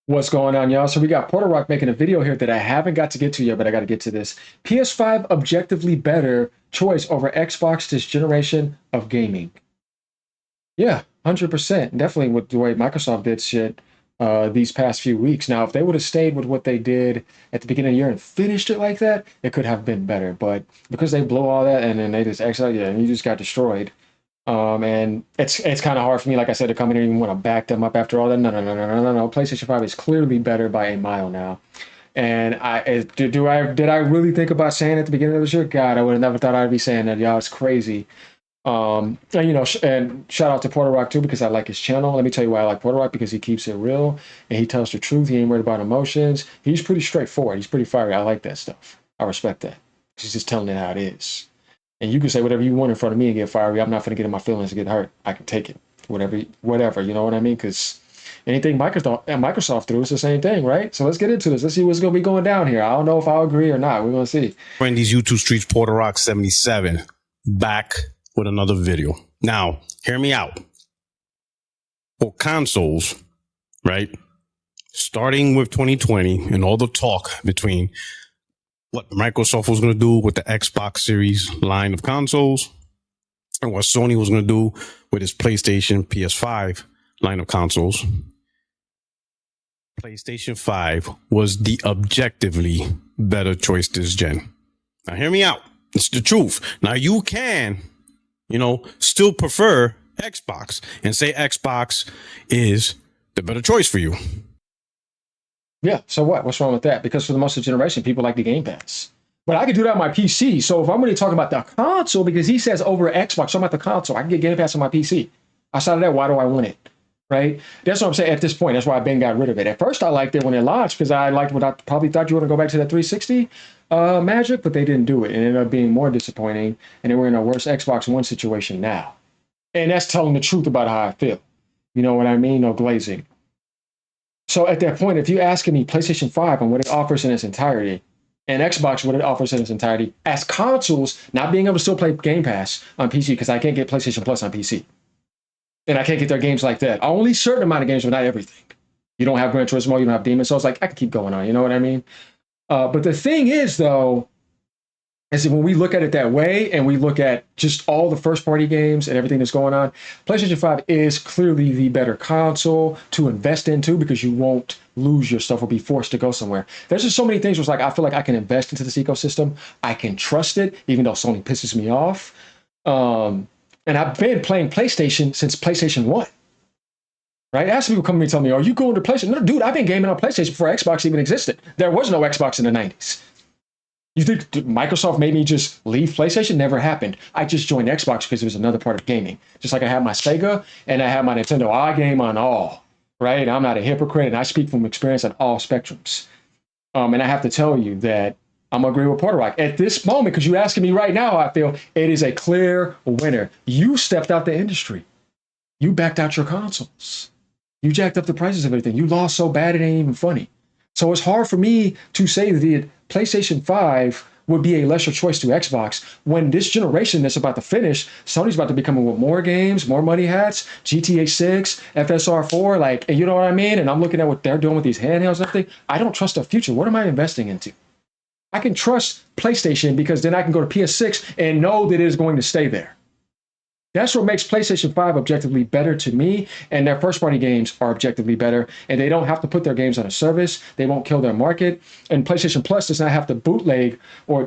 What's going on, y'all? So we got Porter Rock making a video here that I haven't got to get to yet, but I got to get to this. PS5 objectively better choice over Xbox this generation of gaming. Yeah, 100%. Definitely with the way Microsoft did shit these past few weeks. Now, if they would have stayed with what they did at the beginning of the year and finished it like that, it could have been better. But because they blew all that and then they just exiled, yeah, and you just got destroyed. And it's kind of hard for me, like I said, to come in here and want to back them up after all that. No. PlayStation 5 is clearly better by a mile now. And did I really think about saying at the beginning of this year? God, I would have never thought I'd be saying that. Y'all, it's crazy. And and shout out to Porter Rock too because I like his channel. Let me tell you why I like Porter Rock, because he keeps it real and he tells the truth. He ain't worried about emotions. He's pretty straightforward. He's pretty fiery. I like that stuff. I respect that. He's just telling it how it is. And you can say whatever you want in front of me and get fiery. I'm not going to get in my feelings and get hurt. I can take it. Whatever. You know what I mean? Because anything Microsoft threw is the same thing, right? So let's get into this. Let's see what's going to be going down here. I don't know if I'll agree or not. We're going to see. Friend, these YouTube streets, Porter Rock 77, back with another video. Now, hear me out. For consoles, right? Starting with 2020 and all the talk between what Microsoft was going to do with the Xbox Series line of consoles and what Sony was going to do with its PlayStation PS5 line of consoles. PlayStation 5 was the objectively better choice this gen. Now, hear me out. It's the truth. Now, you can, still prefer Xbox and say Xbox is the better choice for you. Yeah, so what? What's wrong with that? Because for the most of the generation, people like the Game Pass. But I could do that on my PC. So if I'm really talking about the console, because he says over Xbox, so I'm at the console, I can get Game Pass on my PC. Outside of that, why do I want it? Right? That's what I'm saying at this point. That's why Ben got rid of it. At first, I liked it when it launched because I liked what I probably thought you were going to go back to that 360 magic, but they didn't do it. It ended up being more disappointing. And we're in a worse Xbox One situation now. And that's telling the truth about how I feel. You know what I mean? No glazing. So at that point, if you're asking me PlayStation 5 and what it offers in its entirety, and Xbox what it offers in its entirety, as consoles, not being able to still play Game Pass on PC because I can't get PlayStation Plus on PC. And I can't get their games like that. Only certain amount of games, but not everything. You don't have Gran Turismo, you don't have Demon's Souls. Like, I can keep going on, you know what I mean? But the thing is, though, is that when we look at it that way and we look at just all the first party games and everything that's going on, PlayStation 5 is clearly the better console to invest into because you won't lose your stuff or be forced to go somewhere. There's just so many things where it's like, I feel like I can invest into this ecosystem. I can trust it, even though Sony pisses me off. And I've been playing PlayStation since PlayStation 1. Right? I have some people come to me and tell me, are you going to PlayStation? No, dude, I've been gaming on PlayStation before Xbox even existed. There was no Xbox in the 90s. You think Microsoft made me just leave PlayStation? Never happened. I just joined Xbox because it was another part of gaming. Just like I had my Sega and I had my Nintendo. I game on all, right? I'm not a hypocrite and I speak from experience on all spectrums. And I have to tell you that I'm going to agree with Porter Rock. At this moment, because you're asking me right now how I feel, it is a clear winner. You stepped out the industry. You backed out your consoles. You jacked up the prices of everything. You lost so bad it ain't even funny. So it's hard for me to say that PlayStation 5 would be a lesser choice to Xbox when this generation that's about to finish, Sony's about to be coming with more games, more money hats, GTA 6, FSR 4, and you know what I mean? And I'm looking at what they're doing with these handhelds and everything. I don't trust the future. What am I investing into? I can trust PlayStation because then I can go to PS6 and know that it is going to stay there. That's what makes PlayStation 5 objectively better to me, and their first-party games are objectively better, and they don't have to put their games on a service. They won't kill their market, and PlayStation Plus does not have to bootleg or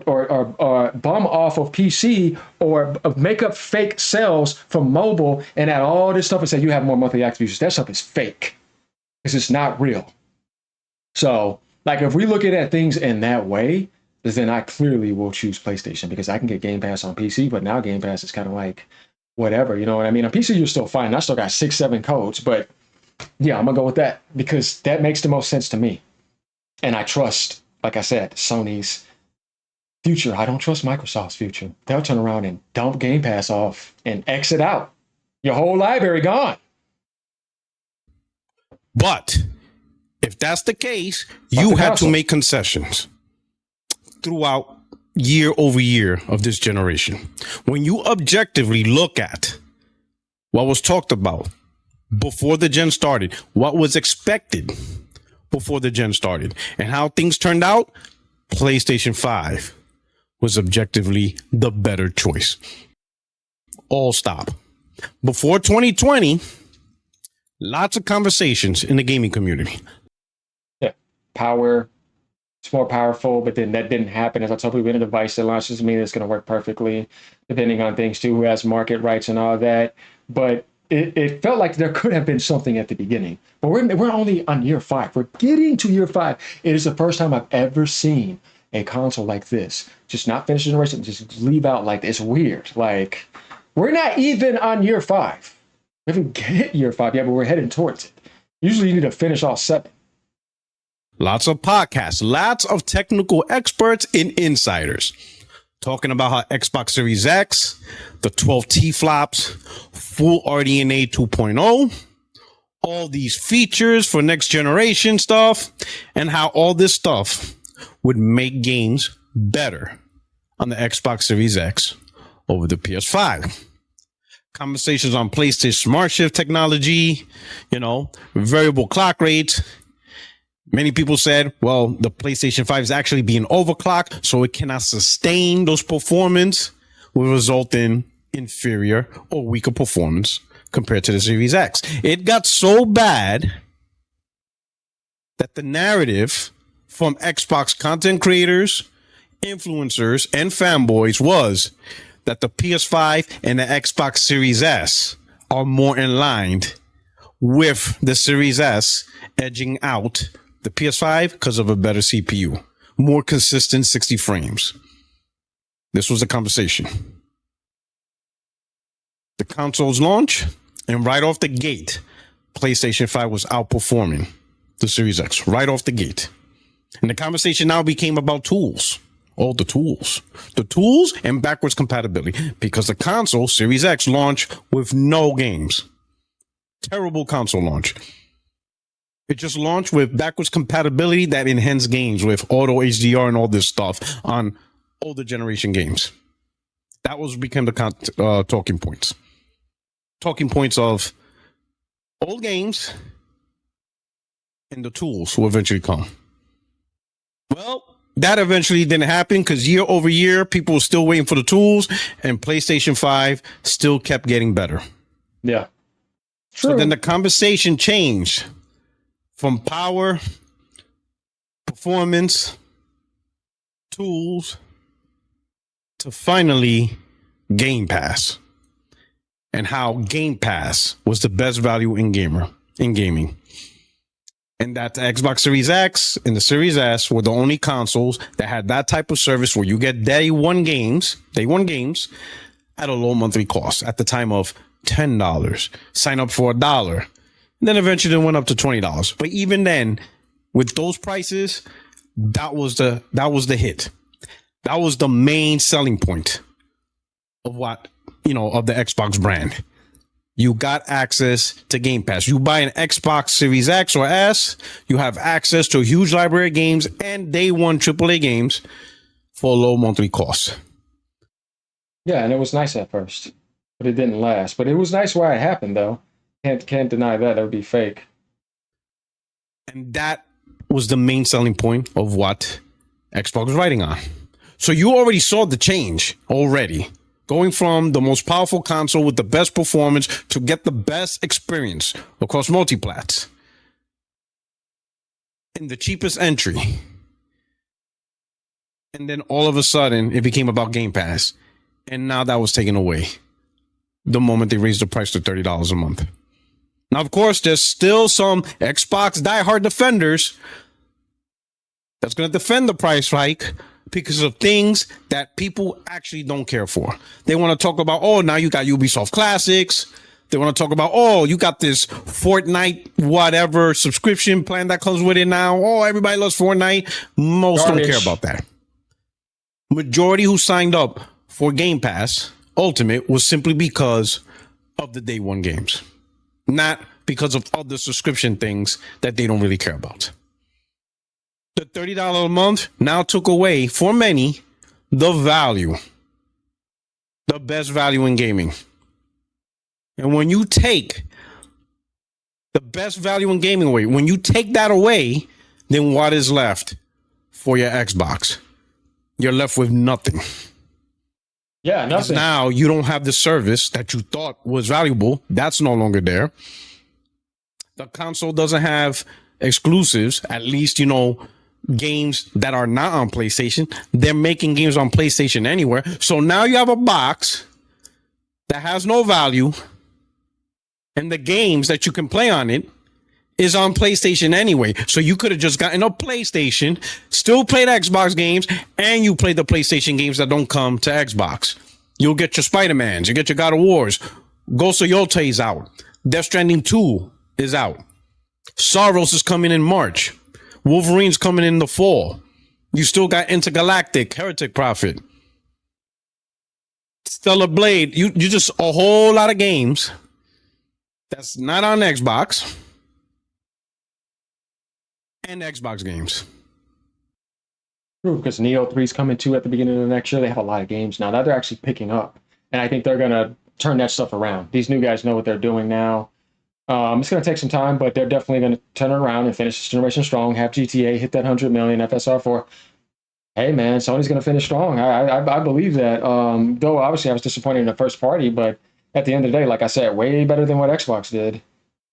bum off of PC or make up fake sales from mobile and add all this stuff and say you have more monthly active users. That stuff is fake because it's not real. So, if we look at things in that way, then I clearly will choose PlayStation because I can get Game Pass on PC, but now Game Pass is kind of like whatever, you know what I mean? On PC, you're still fine. I still got 6, 7 codes, but yeah, I'm gonna go with that because that makes the most sense to me. And I trust, like I said, Sony's future. I don't trust Microsoft's future. They'll turn around and dump Game Pass off and exit out. Your whole library gone. But if that's the case, you had to make concessions throughout year over year of this generation. When you objectively look at what was talked about before the gen started, what was expected, before the gen started. And how things turned out, PlayStation 5 was objectively the better choice. All stop. Before 2020, lots of conversations in the gaming community. Yeah, power. It's more powerful, but then that didn't happen. As I told people, in a device that launches me that's going to work perfectly, depending on things too, who has market rights and all that. But it felt like there could have been something at the beginning. But we're only on year 5. We're getting to year 5. It is the first time I've ever seen a console like this just not finish the generation, just leave out like this. It's weird. Like, we're not even on year 5. We haven't hit year 5 yet, but we're heading towards it. Usually you need to finish all 7. Lots of podcasts, lots of technical experts and insiders talking about how Xbox Series X, the 12 T-flops, full RDNA 2.0, all these features for next generation stuff, and how all this stuff would make games better on the Xbox Series X over the PS5. Conversations on PlayStation Smart Shift technology, variable clock rates. Many people said, well, the PlayStation 5 is actually being overclocked, so it cannot sustain those performance, will result in inferior or weaker performance compared to the Series X. It got so bad that the narrative from Xbox content creators, influencers, and fanboys was that the PS5 and the Xbox Series S are more in line with the Series S edging out the PS5 because of a better CPU, more consistent 60 frames. This was the conversation. The console's launch, and right off the gate, PlayStation 5 was outperforming the Series X right off the gate. And the conversation now became about tools. All the tools and backwards compatibility, because the console Series X launched with no games. Terrible console launch. It just launched with backwards compatibility that enhanced games with auto HDR and all this stuff on older generation games. That became the talking points. Talking points of old games and the tools will eventually come. Well, that eventually didn't happen because year over year, people were still waiting for the tools, and PlayStation 5 still kept getting better. Yeah. True. So then the conversation changed from power, performance, tools, to finally Game Pass, and how Game Pass was the best value in gaming. And that the Xbox Series X and the Series S were the only consoles that had that type of service where you get day one games at a low monthly cost at the time of $10. Sign up for $1. And then eventually it went up to $20. But even then, with those prices, that was the hit. That was the main selling point of of the Xbox brand. You got access to Game Pass. You buy an Xbox Series X or S, you have access to a huge library of games and day one AAA games for a low monthly cost. Yeah, and it was nice at first, but it didn't last. But it was nice while it happened, though. Can't deny that. That would be fake. And that was the main selling point of what Xbox was writing on. So you already saw the change already. Going from the most powerful console with the best performance to get the best experience across multiplats. And the cheapest entry. And then all of a sudden, it became about Game Pass. And now that was taken away the moment they raised the price to $30 a month. Now, of course, there's still some Xbox diehard defenders that's going to defend the price hike because of things that people actually don't care for. They want to talk about, oh, now you got Ubisoft Classics. They want to talk about, oh, you got this Fortnite whatever subscription plan that comes with it now. Oh, everybody loves Fortnite. Most don't care about that. Majority who signed up for Game Pass Ultimate was simply because of the day one games, not because of other subscription things that they don't really care about. The $30 a month now took away, for many, the value, the best value in gaming. And when you take the best value in gaming away, when you take that away, then what is left for your Xbox? You're left with nothing. Yeah, Because nothing. now you don't have the service that you thought was valuable. That's no longer there. The console doesn't have exclusives, at least, you know, games that are not on PlayStation. They're making games on PlayStation anywhere. So now you have a box that has no value, and the games that you can play on it is on PlayStation anyway. So you could have just gotten a PlayStation, still played Xbox games, and you play the PlayStation games that don't come to Xbox. You'll get your Spider-Mans, you get your God of Wars. Ghost of Yotei is out. Death Stranding 2 is out. Sorrows is coming in March. Wolverine's coming in the fall. You still got Intergalactic, Heretic Prophet, Stellar Blade. You just a whole lot of games that's not on Xbox. And Xbox games. True, because Neo 3 is coming too at the beginning of the next year. They have a lot of games now. Now they're actually picking up. And I think they're going to turn that stuff around. These new guys know what they're doing now. It's going to take some time, but they're definitely going to turn it around and finish this generation strong. Have GTA hit that 100 million FSR4. Hey, man, Sony's going to finish strong. I believe that. Though, obviously, I was disappointed in the first party, but at the end of the day, like I said, way better than what Xbox did.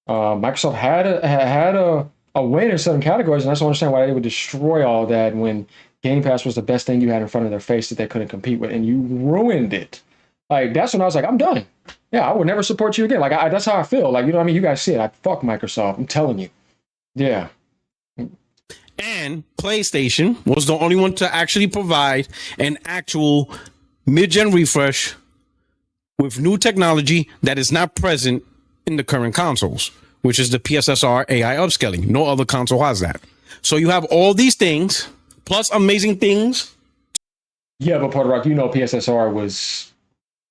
Microsoft had a win in certain categories, and I just don't understand why they would destroy all that when Game Pass was the best thing you had in front of their face that they couldn't compete with, and you ruined it. Like, that's when I was like, I'm done. Yeah, I would never support you again. Like, that's how I feel. Like, you know what I mean? You guys see it. Fuck Microsoft. I'm telling you. Yeah. And PlayStation was the only one to actually provide an actual mid-gen refresh with new technology that is not present in the current consoles, which is the PSSR AI upscaling. No other console has that. So you have all these things, plus amazing things. Yeah, but Puerto Rock, you know PSSR was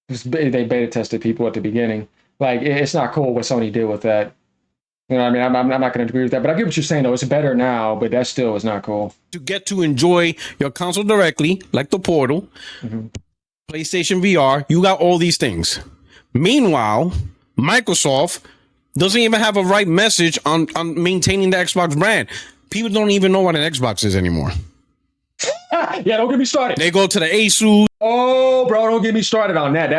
they beta tested people at the beginning. Like, it's not cool what Sony did with that. You know what I mean? I'm not going to agree with that. But I get what you're saying, though. It's better now, but that still is not cool. To get to enjoy your console directly, like the Portal, PlayStation VR, you got all these things. Meanwhile, Microsoft doesn't even have a right message on maintaining the Xbox brand. People don't even know what an Xbox is anymore. Yeah, don't get me started. They go to the Asus. Oh, bro, don't get me started on that.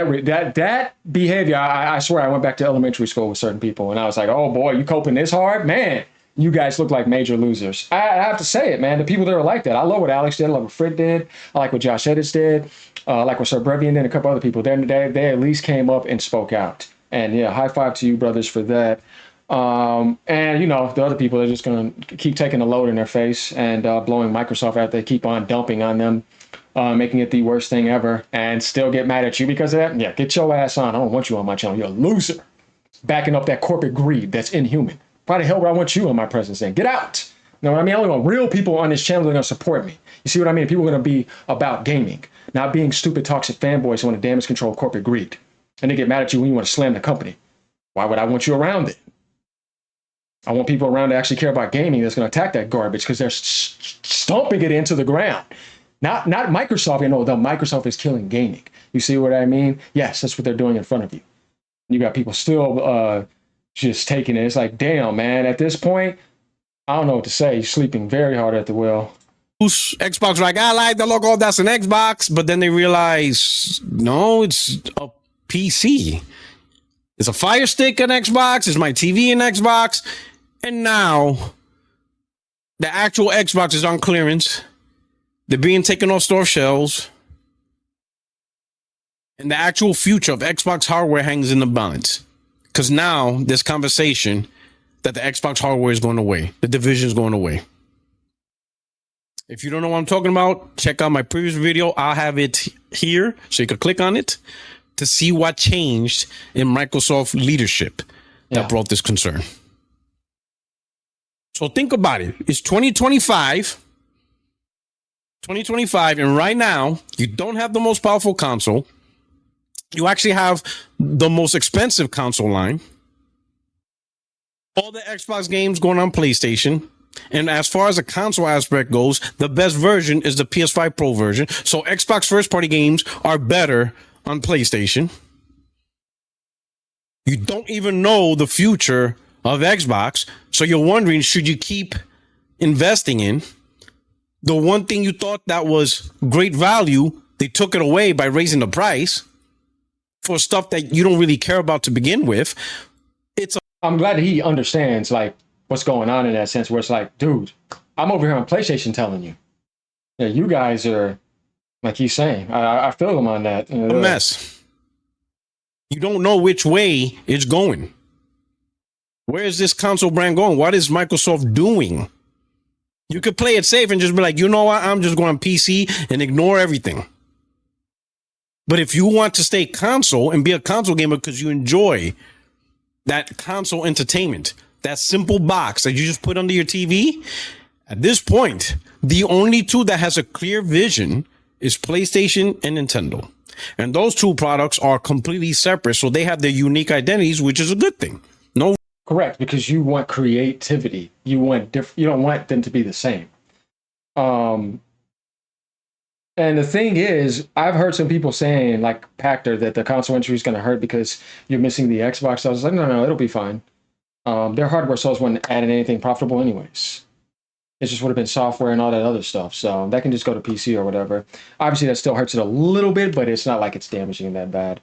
That behavior, I swear, I went back to elementary school with certain people, and I was like, oh, boy, you coping this hard? Man, you guys look like major losers. I have to say it, man. The people that are like that. I love what Alex did. I love what Fred did. I like what Josh Edits did. I like what Sir Brevian did and a couple other people. They at least came up and spoke out. And, yeah, high five to you, brothers, for that. And, you know, the other people are just going to keep taking the load in their face and blowing Microsoft out. They keep on dumping on them, making it the worst thing ever, and still get mad at you because of that. Yeah, get your ass on. I don't want you on my channel. You're a loser. Backing up that corporate greed that's inhuman. Why the hell would I want you on my presence then? Get out. You know what I mean? I only want real people on this channel that are going to support me. You see what I mean? People are going to be about gaming, not being stupid, toxic fanboys who want to damage control corporate greed. And they get mad at you when you want to slam the company. Why would I want you around it? I want people around to actually care about gaming that's going to attack that garbage because they're stomping it into the ground. Not Microsoft. You know, the Microsoft is killing gaming. You see what I mean? Yes, that's what they're doing in front of you. You got people still just taking it. It's like, damn, man. At this point, I don't know what to say. You're sleeping very hard at the wheel. Xbox, like, I like the logo. That's an Xbox. But then they realize, no, it's a PC. It's a Fire Stick an Xbox. It's my TV an Xbox. And now the actual Xbox is on clearance. They're being taken off store shelves. And the actual future of Xbox hardware hangs in the balance. Because now there's conversation that the Xbox hardware is going away. The division is going away. If you don't know what I'm talking about, check out my previous video. I'll have it here so you can click on it to see what changed in Microsoft leadership that brought this concern. So think about it. It's 2025, and right now, you don't have the most powerful console. You actually have the most expensive console line. All the Xbox games going on PlayStation. And as far as the console aspect goes, the best version is the PS5 Pro version. So Xbox first-party games are better on PlayStation. You don't even know the future of Xbox. So you're wondering, should you keep investing in, the one thing you thought that was great value, they took it away by raising the price for stuff that you don't really care about to begin with. I'm glad that he understands like what's going on in that sense, where it's like, dude, I'm over here on PlayStation telling you, yeah, you guys are, like he's saying, I feel him on that. A mess. You don't know which way it's going. Where is this console brand going? What is Microsoft doing? You could play it safe and just be like, you know what? I'm just going PC and ignore everything. But if you want to stay console and be a console gamer because you enjoy that console entertainment, that simple box that you just put under your TV, at this point, the only two that has a clear vision is PlayStation and Nintendo. And those two products are completely separate, so they have their unique identities, which is a good thing. No, correct, because you want creativity. You want you don't want them to be the same. And the thing is, I've heard some people saying, like Pactor, that the console entry is going to hurt because you're missing the Xbox. I was like, no, it'll be fine. Their hardware sales weren't adding anything profitable anyways. It just would have been software and all that other stuff. So that can just go to PC or whatever. Obviously, that still hurts it a little bit, but it's not like it's damaging that bad.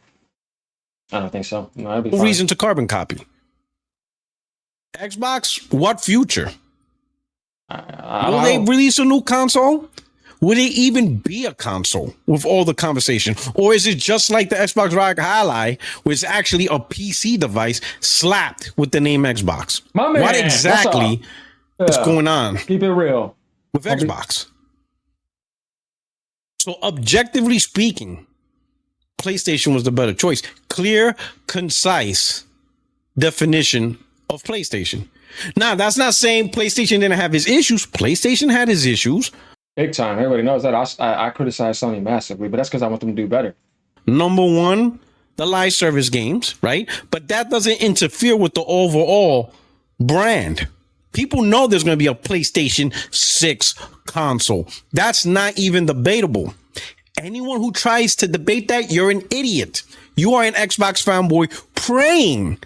I don't think so. No, it'll be fine. Reason to carbon copy. Xbox, what future? Will they release a new console? Would it even be a console with all the conversation? Or is it just like the Xbox Rock Ally, where it's actually a PC device slapped with the name Xbox? My man, what exactly is going on? Keep it real. With Xbox. So objectively speaking, PlayStation was the better choice. Clear, concise definition of PlayStation. Now, that's not saying PlayStation didn't have its issues. PlayStation had its issues. Big time. Everybody knows that. I criticize Sony massively, but that's because I want them to do better. Number one, the live service games, right? But that doesn't interfere with the overall brand. People know there's going to be a PlayStation 6 console. That's not even debatable. Anyone who tries to debate that, you're an idiot. You are an Xbox fanboy praying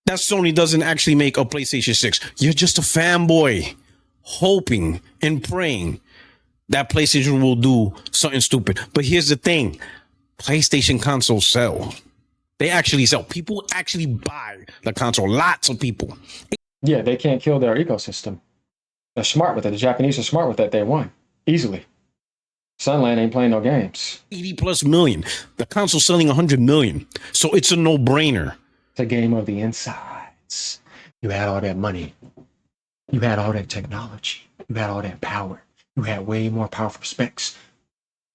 that Sony doesn't actually make a PlayStation 6. You're just a fanboy hoping and praying that PlayStation will do something stupid. But here's the thing. PlayStation consoles sell. They actually sell. People actually buy the console. Lots of people. Yeah, they can't kill their ecosystem. They're smart with it. The Japanese are smart with it. They won. Easily. Sunland ain't playing no games. 80 plus million. The console selling 100 million. So it's a no-brainer. It's a game of the insides. You had all that money. You had all that technology. You had all that power. You had way more powerful specs.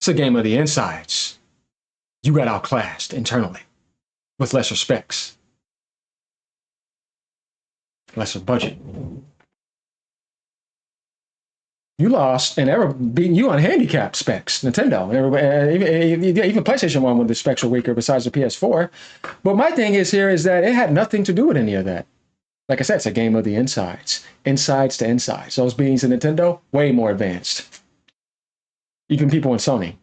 It's a game of the insides. You got outclassed internally with lesser specs, lesser budget. You lost and ever beating you on handicap specs, Nintendo. Even PlayStation 1 when the specs were weaker besides the PS4. But my thing is here is that it had nothing to do with any of that. Like I said, it's a game of the insides. Insides to insides. Those beings in Nintendo, way more advanced. Even people in Sony.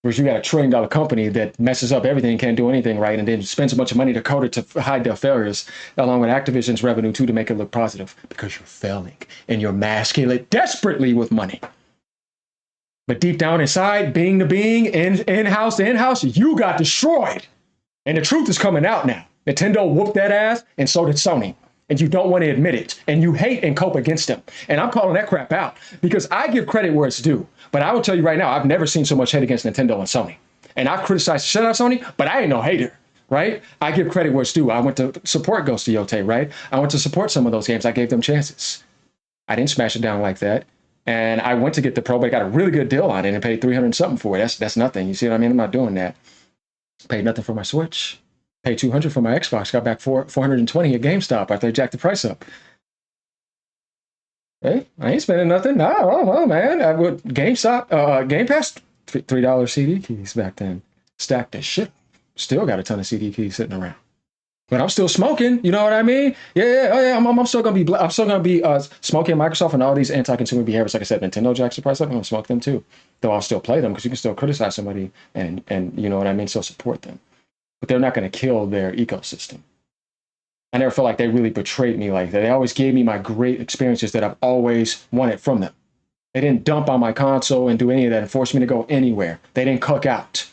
Whereas you got a $1 trillion company that messes up everything, can't do anything right, and then spends a bunch of money to code it to hide their failures, along with Activision's revenue too, to make it look positive. Because you're failing, and you're masking it desperately with money. But deep down inside, being to being, in-house to in-house, you got destroyed. And the truth is coming out now. Nintendo whooped that ass, and so did Sony. And you don't want to admit it. And you hate and cope against them. And I'm calling that crap out. Because I give credit where it's due. But I will tell you right now, I've never seen so much hate against Nintendo and Sony. And I've criticized the shit out of Sony, but I ain't no hater, right? I give credit where it's due. I went to support Ghost of Yotei, right? I went to support some of those games. I gave them chances. I didn't smash it down like that. And I went to get the Pro, but I got a really good deal on it and paid $300 and something for it. That's nothing. You see what I mean? I'm not doing that. Paid nothing for my Switch. Paid $200 for my Xbox, got back $420 at GameStop after they jacked the price up. Hey, I ain't spending nothing. No, man. I would GameStop, Game Pass, $3 CD keys back then. Stacked as shit. Still got a ton of CD keys sitting around. But I'm still smoking. You know what I mean? Yeah. I'm still gonna be. I'm still gonna be smoking Microsoft and all these anti-consumer behaviors. Like I said, Nintendo jacks the price up. I'm gonna smoke them too. Though I'll still play them because you can still criticize somebody and you know what I mean. Still support them. But they're not going to kill their ecosystem. I never felt like they really betrayed me like that. They always gave me my great experiences that I've always wanted from them. They didn't dump on my console and do any of that and force me to go anywhere. They didn't cuck out.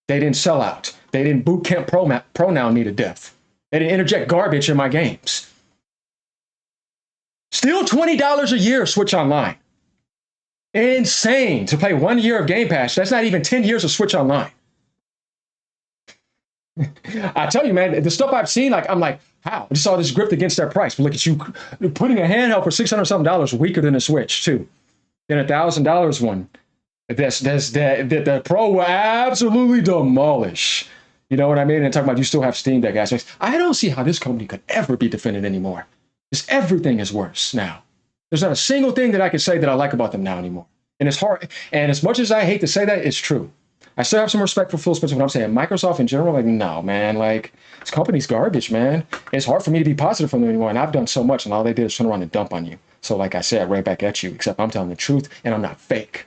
They didn't sell out. They didn't boot camp pronoun me to death. They didn't interject garbage in my games. Still $20 a year Switch Online. Insane to play 1 year of Game Pass. That's not even 10 years of Switch Online. I tell you, man, the stuff I've seen, like, I'm like, how? I just saw this grift against their price. But look at you putting a handheld for $600 something weaker than a Switch, too. Then $1,000 one. The Pro will absolutely demolish. You know what I mean? And talking about you still have Steam Deck aspects. I don't see how this company could ever be defended anymore. Just everything is worse now. There's not a single thing that I can say that I like about them now anymore. And it's hard. And as much as I hate to say that, it's true. I still have some respect for Phil Spencer when I'm saying Microsoft in general. Like, no, man, like, this company's garbage, man. It's hard for me to be positive from them anymore. And I've done so much, and all they did is turn around and dump on you. So, like I said, right back at you, except I'm telling the truth, and I'm not fake.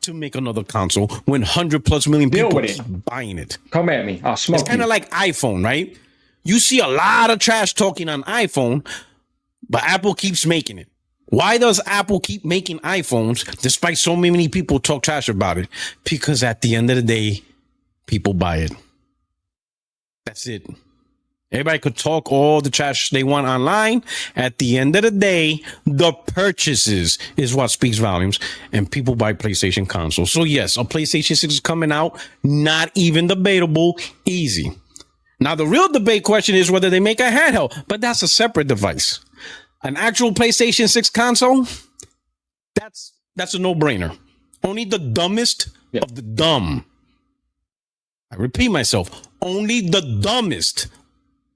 To make another console when 100+ million people keep buying it. Come at me. I'll smoke. It's kind of like iPhone, right? You see a lot of trash talking on iPhone, but Apple keeps making it. Why does Apple keep making iPhones despite so many people talk trash about it? Because at the end of the day, people buy it. That's it. Everybody could talk all the trash they want online. At the end of the day, the purchases is what speaks volumes, and people buy PlayStation consoles. So yes, a PlayStation 6 is coming out. Not even debatable. Easy. Now, the real debate question is whether they make a handheld, but that's a separate device. An actual PlayStation 6 console, that's a no-brainer. Only the dumbest of the dumb. I repeat myself. Only the dumbest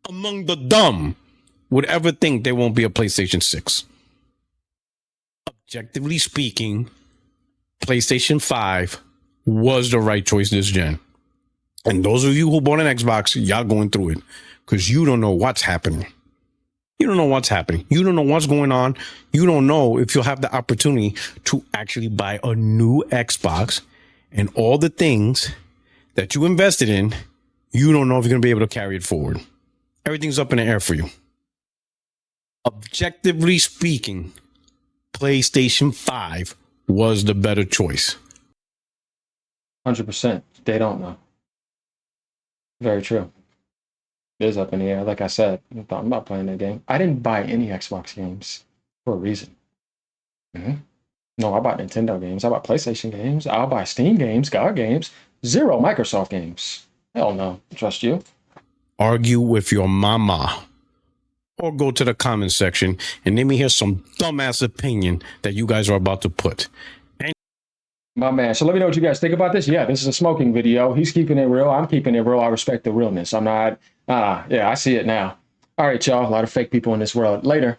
among the dumb would ever think there won't be a PlayStation 6. Objectively speaking, PlayStation 5 was the right choice this gen. And those of you who bought an Xbox, y'all going through it because you don't know what's happening. You don't know what's happening. You don't know what's going on. You don't know if you'll have the opportunity to actually buy a new Xbox, and all the things that you invested in, you don't know if you're going to be able to carry it forward. Everything's up in the air for you. Objectively speaking, PlayStation 5 was the better choice. 100%. They don't know. Very true. It is up in the air. Like I said, I'm not playing that game. I didn't buy any Xbox games for a reason. No, I bought Nintendo games. I bought PlayStation games. I'll buy Steam games, GOG games. Zero Microsoft games. Hell no. Trust you. Argue with your mama. Or go to the comment section and let me hear some dumbass opinion that you guys are about to put. My man. So let me know what you guys think about this. Yeah, this is a smoking video. He's keeping it real. I'm keeping it real. I respect the realness. I'm not, yeah, I see it now. All right, y'all. A lot of fake people in this world. Later.